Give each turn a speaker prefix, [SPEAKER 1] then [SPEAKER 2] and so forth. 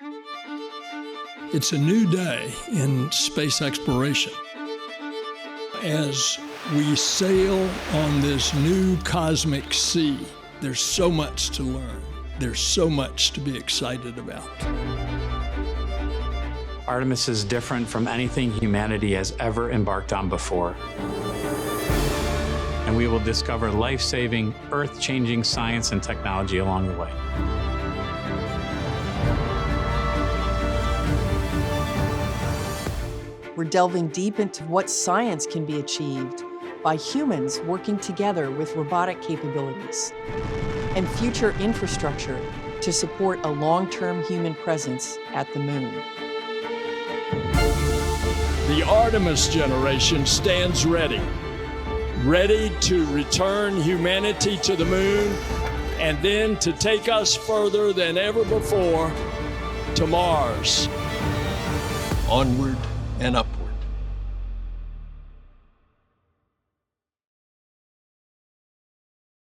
[SPEAKER 1] It's a new day in space exploration. As we sail on this new cosmic sea, there's so much to learn. There's so much to be excited about.
[SPEAKER 2] Artemis is different from anything humanity has ever embarked on before. And we will discover life-saving, earth-changing science and technology along the way.
[SPEAKER 3] We're delving deep into what science can be achieved by humans working together with robotic capabilities and future infrastructure to support a long-term human presence at the moon.
[SPEAKER 1] The Artemis generation stands ready to return humanity to the moon and then to take us further than ever before to Mars. Onward and upward.